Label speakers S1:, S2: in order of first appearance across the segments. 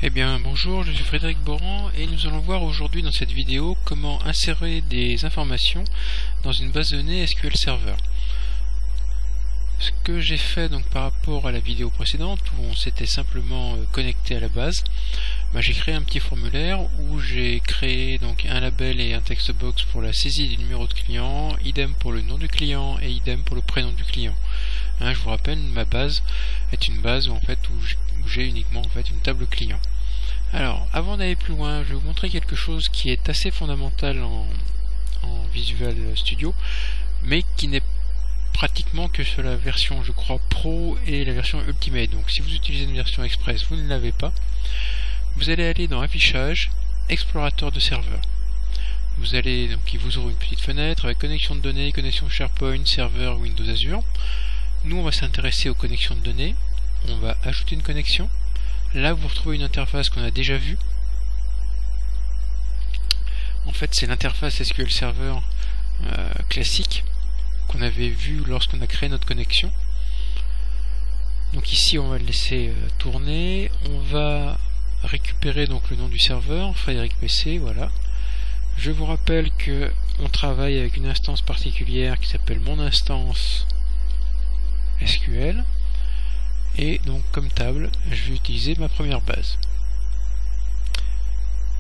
S1: Eh bien bonjour, je suis Frédéric Boran et nous allons voir aujourd'hui dans cette vidéo comment insérer des informations dans une base de données SQL Server. Ce que j'ai fait donc par rapport à la vidéo précédente où on s'était simplement connecté à la base, j'ai créé un petit formulaire où j'ai créé donc un label et un text box pour la saisie du numéro de client, idem pour le nom du client et idem pour le prénom du client. Je vous rappelle, ma base est une base où j'ai uniquement une table client. Alors, avant d'aller plus loin, je vais vous montrer quelque chose qui est assez fondamental en Visual Studio, mais qui n'est pratiquement que sur la version, je crois, Pro et la version Ultimate. Donc, si vous utilisez une version Express, vous ne l'avez pas. Vous allez aller dans Affichage, Explorateur de serveur. Vous allez donc, il vous ouvre une petite fenêtre avec connexion de données, connexion SharePoint, serveur Windows Azure. Nous, on va s'intéresser aux connexions de données. On va ajouter une connexion. Là, vous retrouvez une interface qu'on a déjà vue. En fait, c'est l'interface SQL Server classique qu'on avait vue lorsqu'on a créé notre connexion. Donc ici, on va le laisser tourner. On va récupérer donc le nom du serveur, Frédéric PC, voilà. Je vous rappelle que on travaille avec une instance particulière qui s'appelle mon instance SQL. Et donc comme table, je vais utiliser ma première base.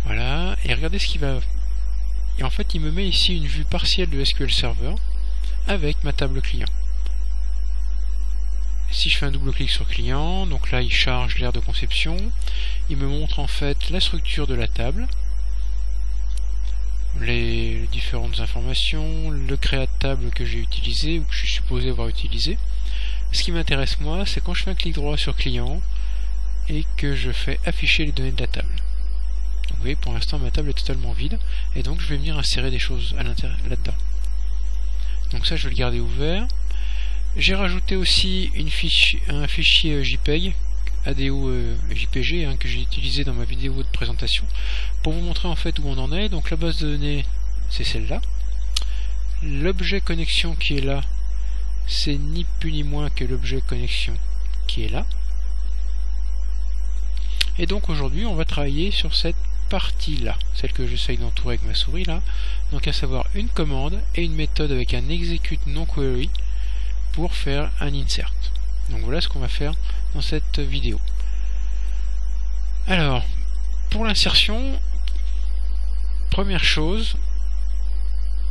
S1: Voilà, et regardez ce qu'il va... Et en fait, il me met ici une vue partielle de SQL Server avec ma table client. Si je fais un double clic sur client, donc là il charge l'aire de conception, il me montre en fait la structure de la table, les différentes informations, le créa de table que j'ai utilisé ou que je suis supposé avoir utilisé. Ce qui m'intéresse moi, c'est quand je fais un clic droit sur client et que je fais afficher les données de la table. Donc vous voyez, pour l'instant ma table est totalement vide et donc je vais venir insérer des choses à l'intérieur là-dedans. Donc ça je vais le garder ouvert. J'ai rajouté aussi un fichier JPEG, ADO JPG que j'ai utilisé dans ma vidéo de présentation pour vous montrer en fait où on en est. Donc la base de données c'est celle-là. L'objet connexion qui est là, c'est ni plus ni moins que l'objet connexion qui est là. Et donc aujourd'hui on va travailler sur cette partie là, celle que j'essaye d'entourer avec ma souris là, donc à savoir une commande et une méthode avec un execute non query pour faire un insert. Donc voilà ce qu'on va faire dans cette vidéo. Alors pour l'insertion, première chose,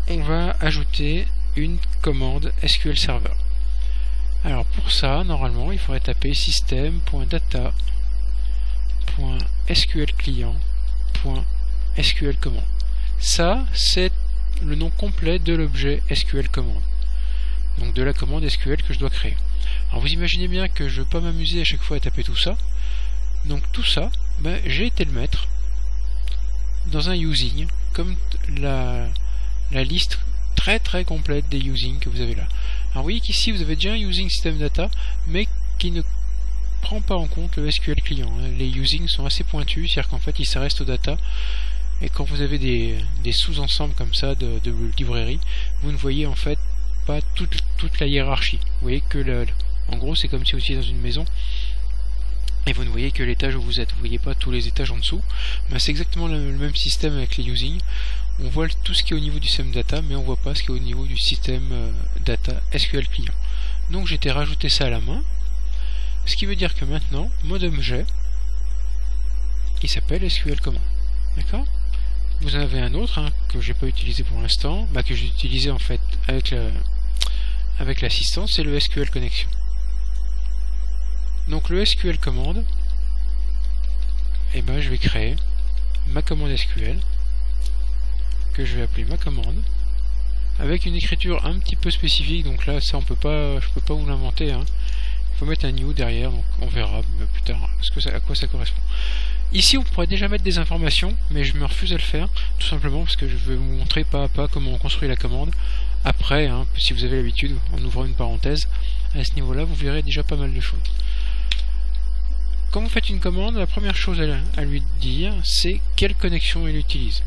S1: on va ajouter une commande SQL Server. Alors pour ça, normalement, il faudrait taper system.data.sqlclient.sql command. Ça, c'est le nom complet de l'objet SQL command. Donc de la commande SQL que je dois créer. Alors vous imaginez bien que je ne veux pas m'amuser à chaque fois à taper tout ça. Donc tout ça, j'ai été le mettre dans un using, comme la liste très complète des using que vous avez là. Alors vous voyez qu'ici vous avez déjà un using system data, mais qui ne prend pas en compte le SQL client. Les using sont assez pointus, c'est-à-dire qu'en fait ils s'arrestent aux data, et quand vous avez des sous-ensembles comme ça de librairies, vous ne voyez en fait pas toute la hiérarchie. Vous voyez que en gros c'est comme si vous étiez dans une maison et vous ne voyez que l'étage où vous êtes, vous ne voyez pas tous les étages en dessous. C'est exactement le même système avec les using. On voit tout ce qui est au niveau du système data, mais on ne voit pas ce qui est au niveau du système data SQL client. Donc j'ai été rajouter ça à la main, ce qui veut dire que maintenant, mon objet, il s'appelle SQL command. D'accord? Vous en avez un autre que j'ai pas utilisé pour l'instant, que j'ai utilisé en fait avec l'assistant, c'est le SQL connexion. Donc le SQL commande, je vais créer ma commande SQL que je vais appeler ma commande avec une écriture un petit peu spécifique. Donc là ça je peux pas vous l'inventer. Il faut mettre un new derrière, donc on verra plus tard à quoi ça correspond. Ici on pourrait déjà mettre des informations, mais je me refuse à le faire, tout simplement parce que je vais vous montrer pas à pas comment on construit la commande. Après, si vous avez l'habitude, en ouvrant une parenthèse, à ce niveau là vous verrez déjà pas mal de choses. Quand vous faites une commande, la première chose à lui dire, c'est quelle connexion elle utilise.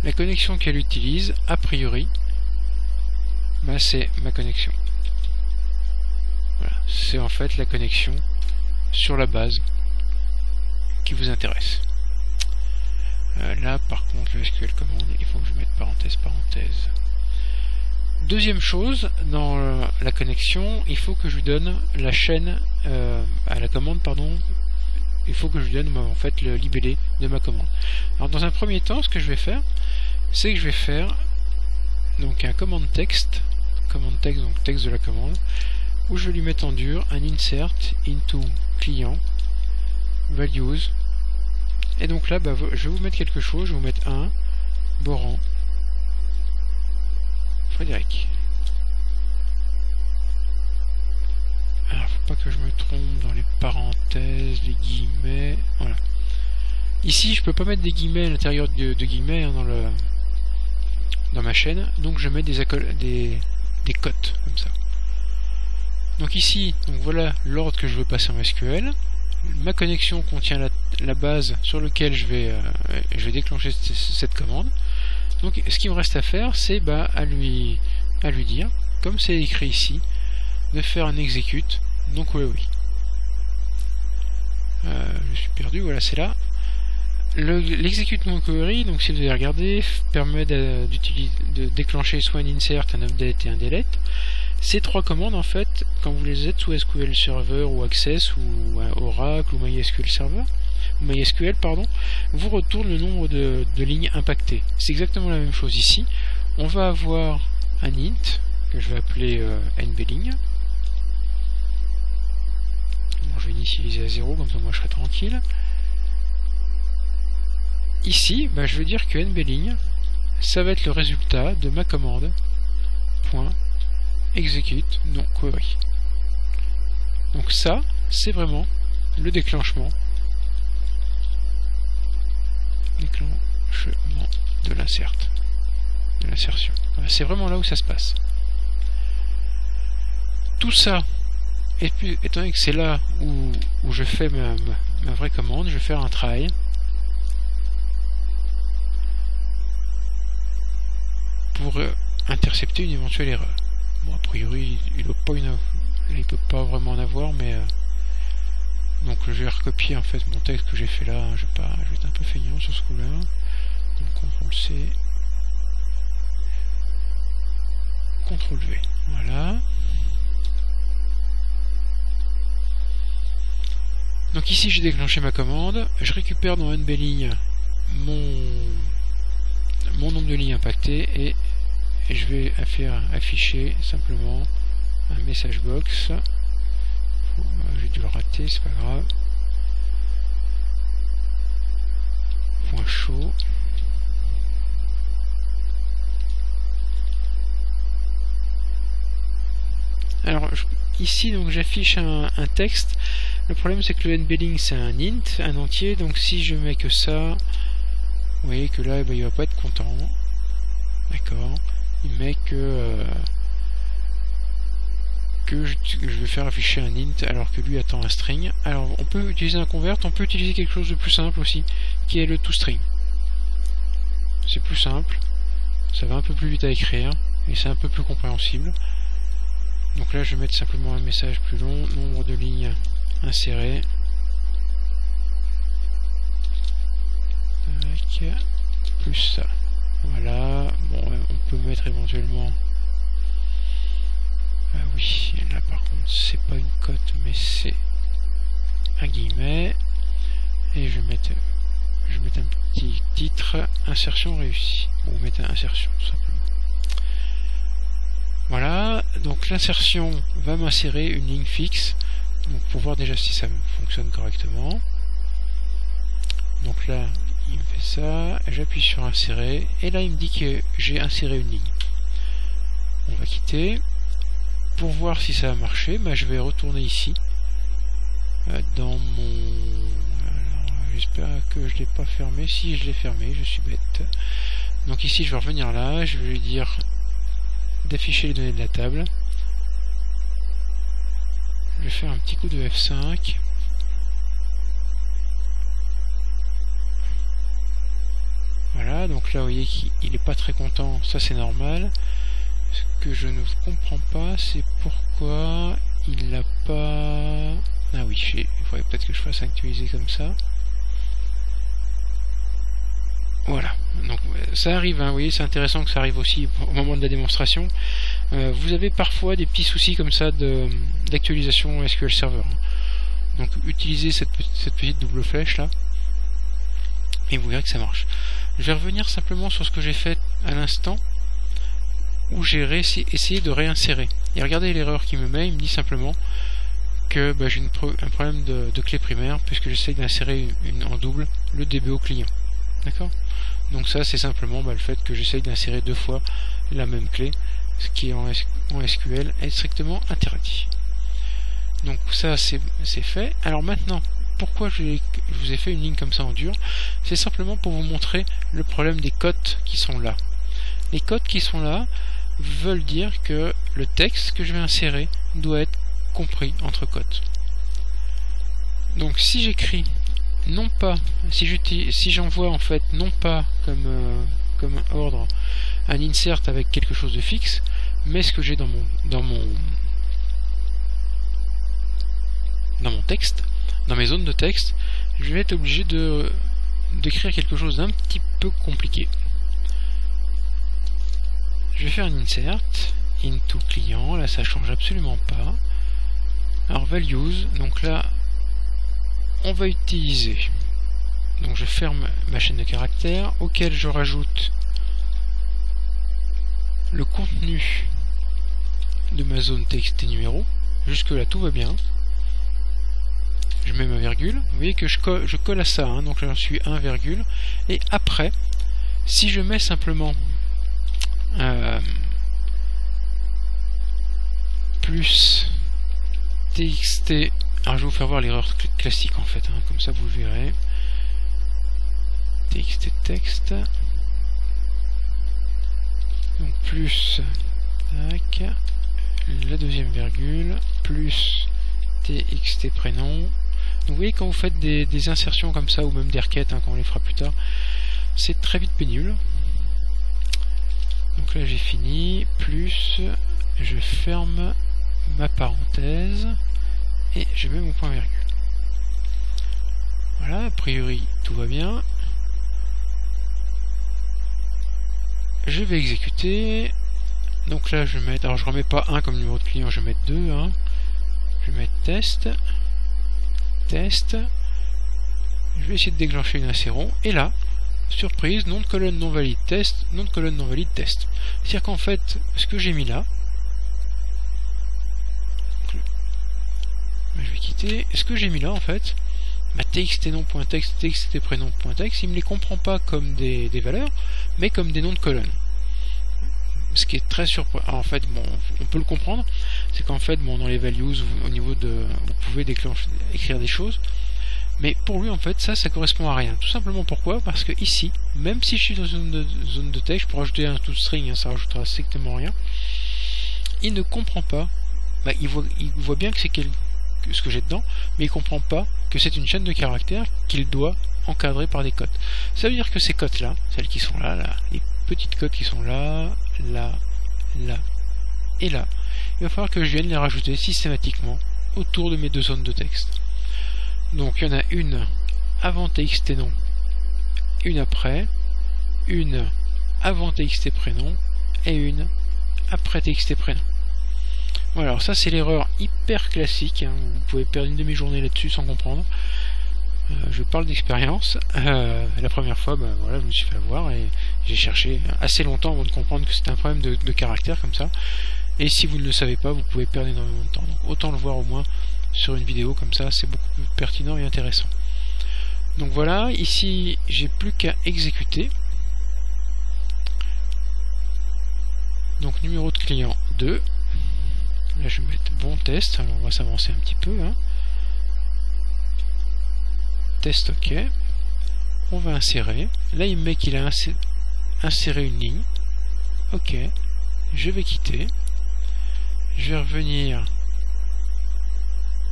S1: La connexion qu'elle utilise, a priori, c'est ma connexion. Voilà, c'est en fait la connexion sur la base qui vous intéresse. Là par contre le SQL commande, il faut que je mette parenthèse. Deuxième chose, dans la connexion, il faut que je lui donne la chaîne à la commande, pardon. Il faut que je lui donne en fait le libellé de ma commande. Alors dans un premier temps, ce que je vais faire, c'est que je vais faire donc un commande texte, donc texte de la commande, où je vais lui mettre en dur un insert into client values. Et donc là, je vais vous mettre quelque chose, je vais vous mettre un Boran Frédéric. Alors, faut pas que je me trompe dans les parenthèses, les guillemets. Voilà. Ici, je peux pas mettre des guillemets à l'intérieur de guillemets hein, dans ma chaîne, donc je mets des cotes comme ça. Donc ici, donc voilà l'ordre que je veux passer en SQL. Ma connexion contient la base sur laquelle je vais déclencher cette commande. Donc ce qu'il me reste à faire, c'est à lui dire, comme c'est écrit ici, de faire un execute, donc oui. Je suis perdu, voilà, c'est là. L'execute non query, donc si vous avez regardé, permet de déclencher soit un insert, un update et un delete. Ces trois commandes, en fait, quand vous les êtes sous SQL Server ou Access ou Oracle ou MySQL Server, MySQL, pardon, vous retourne le nombre de lignes impactées. C'est exactement la même chose ici. On va avoir un int que je vais appeler nbling. Bon, je vais initialiser à 0, comme ça moi je serai tranquille. Ici, je vais dire que nbling, ça va être le résultat de ma commande .execute non query. Donc ça, c'est vraiment le déclenchement de l'insertion. Voilà, c'est vraiment là où ça se passe. Tout ça, et puis, étant donné que c'est là où je fais ma vraie commande, je vais faire un try. Pour intercepter une éventuelle erreur. Bon, a priori, il ne peut pas vraiment en avoir, mais donc je vais recopier en fait mon texte que j'ai fait là. Je vais être un peu feignant sur ce coup-là. Donc CTRL C, CTRL V. Voilà. Donc ici j'ai déclenché ma commande. Je récupère dans nbling mon nombre de lignes impactées et je vais faire afficher simplement un message box. J'ai dû le rater, c'est pas grave. Point chaud. Alors ici donc j'affiche un texte. Le problème c'est que le nbling c'est un int, un entier, donc si je mets que ça, vous voyez que là il va pas être content. D'accord. Il met que je vais faire afficher un int alors que lui attend un string. Alors on peut utiliser un convert, on peut utiliser quelque chose de plus simple aussi, qui est le toString. C'est plus simple, ça va un peu plus vite à écrire et c'est un peu plus compréhensible. Donc là je vais mettre simplement un message plus long, nombre de lignes insérées avec plus ça. Voilà, bon, on peut mettre éventuellement. Ah oui, là par contre, c'est pas une cote, mais c'est un guillemet. Et je vais mettre un petit titre, insertion réussie. Ou mettre insertion, tout simplement. Voilà, donc l'insertion va m'insérer une ligne fixe. Donc pour voir déjà si ça fonctionne correctement. Donc là, il me fait ça, j'appuie sur insérer, et là il me dit que j'ai inséré une ligne. On va quitter. Pour voir si ça a marché, je vais retourner ici, dans mon... J'espère que je ne l'ai pas fermé. Si je l'ai fermé, je suis bête. Donc ici je vais revenir là, je vais lui dire d'afficher les données de la table. Je vais faire un petit coup de F5. Voilà, donc là vous voyez qu'il n'est pas très content, ça c'est normal. Ce que je ne comprends pas, c'est pourquoi il n'a pas... Ah oui, il faudrait peut-être que je fasse actualiser comme ça. ça arrive, hein, vous voyez, c'est intéressant que ça arrive aussi au moment de la démonstration. Vous avez parfois des petits soucis comme ça d'actualisation SQL Server. Donc utilisez cette petite double flèche là, et vous verrez que ça marche. Je vais revenir simplement sur ce que j'ai fait à l'instant, où j'ai essayé de réinsérer. Et regardez l'erreur qu'il me met, il me dit simplement que j'ai un problème de clé primaire, puisque j'essaye d'insérer en double le DBO client. D'accord? Donc ça, c'est simplement le fait que j'essaye d'insérer 2 fois la même clé, ce qui en SQL est strictement interdit. Donc ça, c'est fait. Alors maintenant, pourquoi je vous ai fait une ligne comme ça en dur? C'est simplement pour vous montrer le problème des cotes qui sont là. Les cotes qui sont là veulent dire que le texte que je vais insérer doit être compris entre cotes. Donc si j'écris non pas, si j'envoie en fait non pas comme ordre un insert avec quelque chose de fixe, mais ce que j'ai dans mon texte, dans mes zones de texte, je vais être obligé d'écrire quelque chose d'un petit peu compliqué. Je vais faire un insert into client, là ça change absolument pas. Alors values, donc là on va utiliser, donc je ferme ma chaîne de caractères auquel je rajoute le contenu de ma zone TXT numéro. Jusque là tout va bien. Je mets ma virgule, vous voyez que je colle à ça, hein, donc là j'en suis 1, virgule, et après si je mets simplement plus TXT, alors je vais vous faire voir l'erreur classique en fait, hein, comme ça vous verrez. TXT texte, donc plus tac, la deuxième virgule, plus TXT prénom. Donc vous voyez, quand vous faites des insertions comme ça, ou même des requêtes, hein, quand on les fera plus tard, c'est très vite pénible. Donc là j'ai fini, plus je ferme ma parenthèse et je mets mon point virgule. Voilà, a priori tout va bien. Je vais exécuter. Donc là je vais mettre, alors je remets pas 1 comme numéro de client, je vais mettre 2, hein. Je vais mettre test, test. Je vais essayer de déclencher une inséron, et là, surprise, nom de colonne non valide test, nom de colonne non valide test. C'est-à-dire qu'en fait, ce que j'ai mis là, je vais quitter, ce que j'ai mis là en fait, txt nom.text, txt prénom.text, il ne me les comprend pas comme des valeurs, mais comme des noms de colonnes. Ce qui est très surprenant. En fait, bon, on peut le comprendre, c'est qu'en fait, bon, dans les values, au niveau de, vous pouvez écrire des choses, mais pour lui, en fait, ça correspond à rien. Tout simplement pourquoi? Parce que ici, même si je suis dans une zone de texte, je pourrais ajouter un toString, hein, ça rajoutera strictement rien. Il ne comprend pas. Il voit bien que c'est ce que j'ai dedans, mais il comprend pas que c'est une chaîne de caractères qu'il doit encadrer par des cotes. Ça veut dire que ces cotes là, celles qui sont là, les petites cotes qui sont là, là, là et là, il va falloir que je vienne les rajouter systématiquement autour de mes deux zones de texte. Donc il y en a une avant TXT nom, une après, une avant TXT prénom et une après TXT prénom. Voilà, alors ça c'est l'erreur hyper classique, hein. Vous pouvez perdre une demi-journée là-dessus sans comprendre. Je parle d'expérience. La première fois, voilà, je me suis fait avoir et j'ai cherché assez longtemps avant de comprendre que c'était un problème de caractère comme ça. Et si vous ne le savez pas, vous pouvez perdre énormément de temps. Donc autant le voir au moins sur une vidéo comme ça, c'est beaucoup plus pertinent et intéressant. Donc voilà, ici j'ai plus qu'à exécuter. Donc numéro de client 2. Là je vais mettre bon test, alors on va s'avancer un petit peu, hein. Test OK, on va insérer, là il me met qu'il a inséré une ligne, OK, je vais quitter, je vais revenir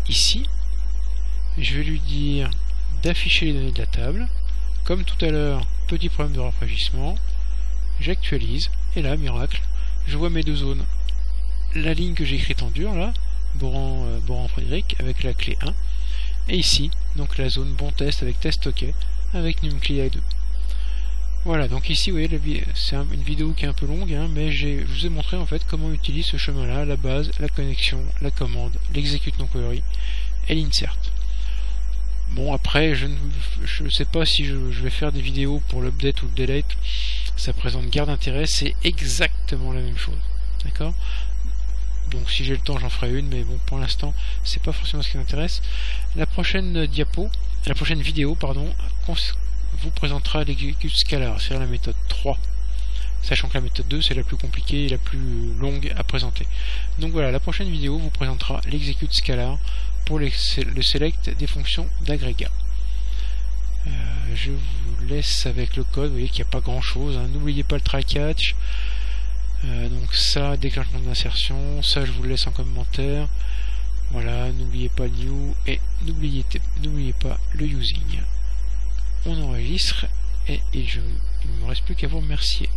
S1: ici, je vais lui dire d'afficher les données de la table, comme tout à l'heure, petit problème de rafraîchissement, j'actualise, et là, miracle, je vois mes deux zones, la ligne que j'ai écrite en dur, là, Boran Frédéric, avec la clé 1, et ici, donc la zone bon test avec test OK, avec numCli 2. Voilà, donc ici vous voyez, c'est une vidéo qui est un peu longue, hein, mais je vous ai montré en fait comment on utilise ce chemin-là, la base, la connexion, la commande, l'execute non query et l'insert. Bon, après, je ne sais pas si je vais faire des vidéos pour l'update ou le delete, ça présente guère d'intérêt, c'est exactement la même chose, d'accord? Donc si j'ai le temps j'en ferai une, mais bon, pour l'instant c'est pas forcément ce qui m'intéresse. La prochaine vidéo pardon, vous présentera l'execute scalar, c'est-à-dire la méthode 3, sachant que la méthode 2 c'est la plus compliquée et la plus longue à présenter. Donc voilà, la prochaine vidéo vous présentera l'execute scalar pour le select des fonctions d'agrégat. Je vous laisse avec le code, vous voyez qu'il n'y a pas grand chose, hein. N'oubliez pas le try catch, donc ça, déclenchement d'insertion, ça je vous le laisse en commentaire. Voilà, n'oubliez pas new et n'oubliez pas le using. On enregistre et il ne me reste plus qu'à vous remercier.